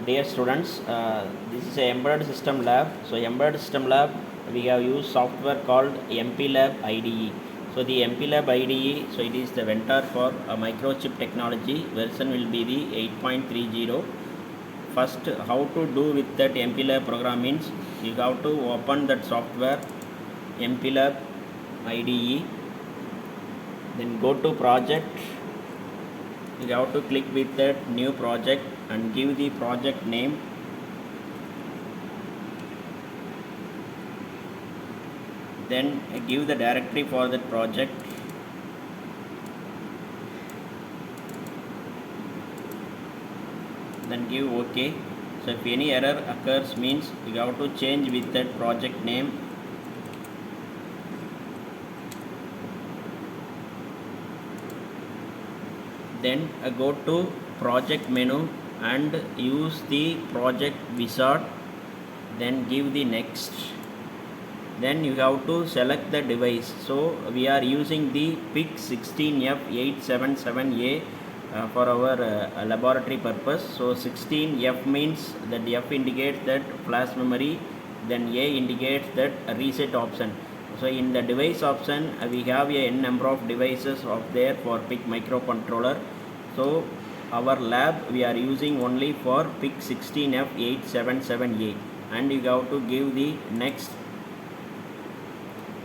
Dear students, this is a embedded system lab. So embedded system lab, we have used software called MPLab IDE. So the MPLab IDE, so it is the vendor for a microchip technology. Version will be the 8.30. First, how to do with that MPLab program means you have to open that software MPLab IDE, then go to project. You have to click with that new project and give the project name. Then give the directory for that project. Then give OK. So if any error occurs means you have to change with that project name. Then go to project menu and use the project wizard, then give the next. Then you have to select the device. So we are using the PIC16F877A for our laboratory purpose. So 16F means that F indicates that flash memory, then A indicates that reset option. So in the device option we have a n number of devices of there for PIC microcontroller. So our lab we are using only for PIC16F877A, and you have to give the next.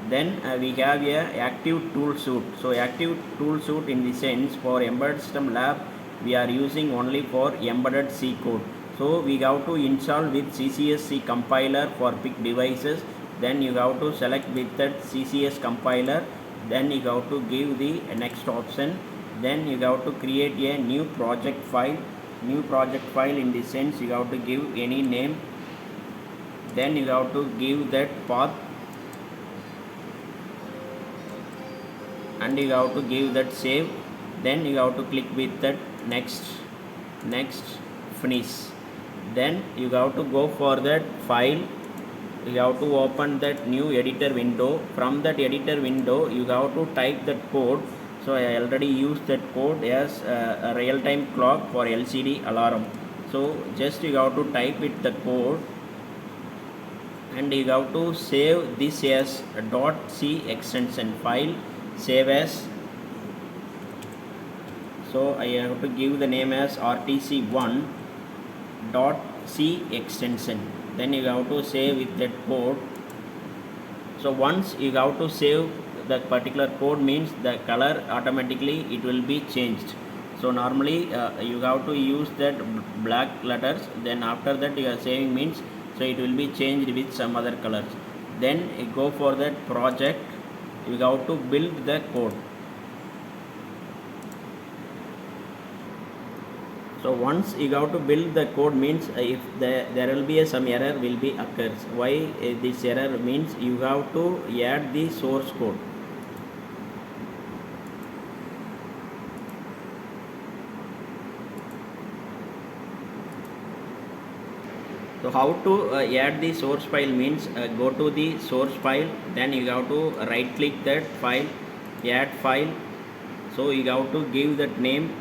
Then we have a active tool suite. So active tool suite in the sense for embedded system lab we are using only for embedded C code. So we have to install with CCS compiler for PIC devices. Then you have to select with that CCS compiler. Then you have to give the next option. Then you have to create a new project file. New project file in the sense you have to give any name. Then you have to give that path. And you have to give that save. Then you have to click with that next, finish. Then you have to go for that file. You have to open that new editor window. From that editor window you have to type that code. So I already used that code as a real-time clock for LCD alarm. So just you have to type it the code, and you have to save this as a .c extension file. Save as. So I have to give the name as rtc1.c extension. Then you have to save with that code. So once you have to save the particular code means the color automatically it will be changed. So normally you have to use that black letters. Then after that you are saving means so it will be changed with some other colors. Then you go for that project. You have to build the code. So once you have to build the code means if there will be some error will be occurs. Why this error means you have to add the source code. So how to add the source file means go to the source file, then you have to right click that file, add file. So you have to give that name.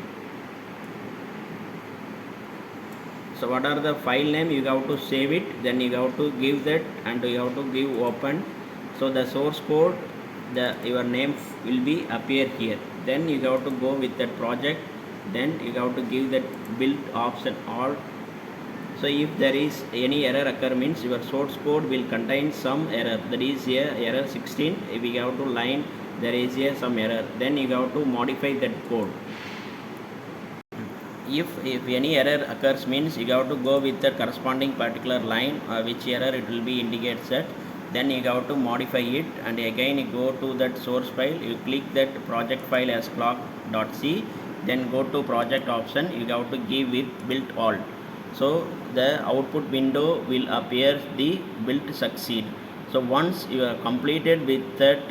So what are the file name, you have to save it, then you have to give that and you have to give open. So the source code, your name will be appear here. Then you have to go with that project, then you have to give that build option all. So if there is any error occur means your source code will contain some error, that is here error 16. If we have to line there is here some error, then you have to modify that code. If any error occurs means you have to go with the corresponding particular line which error it will be indicates that. Then you have to modify it, and again you go to that source file, you click that project file as clock.c, then go to project option, you have to give with build all. So the output window will appear the build succeed. So once you are completed with that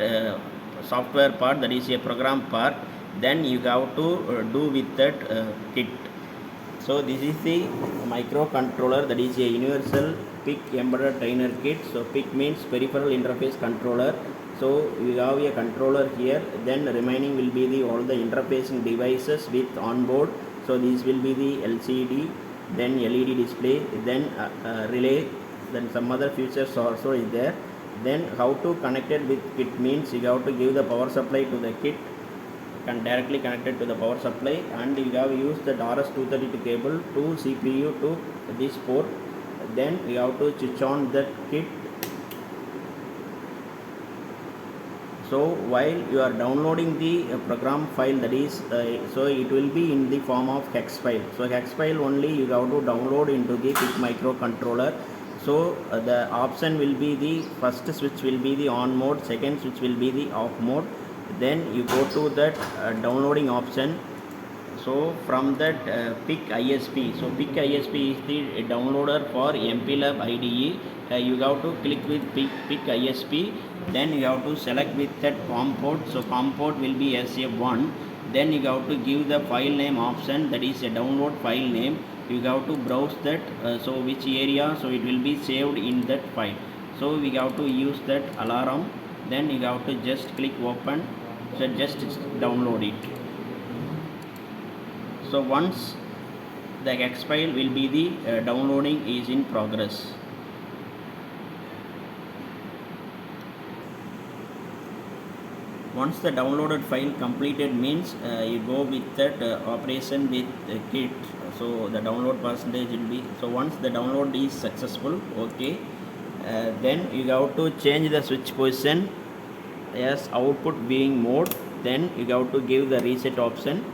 software part, that is a program part, then you have to do with that kit. So this is the microcontroller, that is a universal PIC embedded trainer kit. So PIC means peripheral interface controller. So we have a controller here, then remaining will be the all the interfacing devices with onboard. So these will be the LCD, then LED display, then relay, then some other features also is there. Then how to connect it with kit means you have to give the power supply to the kit, can directly connected to the power supply, and you have used the RS-232 cable to CPU to this port. Then you have to switch on that kit. So while you are downloading the program file, that is so it will be in the form of hex file. So hex file only you have to download into the quick microcontroller. So the option will be the first switch will be the on mode, second switch will be the off mode. Then you go to that downloading option. So from that pick ISP, so pick ISP is the downloader for MPLAB IDE. You have to click with pick ISP, then you have to select with that COM port. So COM port will be SA1. Then you have to give the file name option, that is a download file name. You have to browse that, so which area, so it will be saved in that file. So we have to use that alarm. Then you have to just click open, so just download it. So once the hex file will be the downloading is in progress. Once the downloaded file completed means you go with that operation with kit. So the download percentage will be, so once the download is successful, okay, then you have to change the switch position as output viewing mode. Then you have to give the reset option.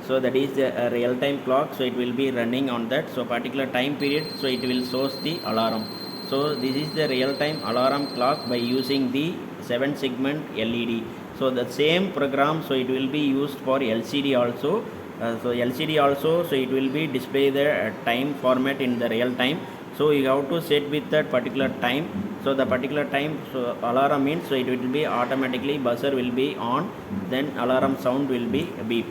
So that is the real-time clock, so it will be running on that, so particular time period, so it will shows the alarm. So this is the real-time alarm clock by using the 7-segment LED. So the same program, so it will be used for LCD also. So LCD also, so it will be display the time format in the real time. So you have to set with that particular time. So the particular time, so alarm means, so it will be automatically buzzer will be on, then alarm sound will be beep.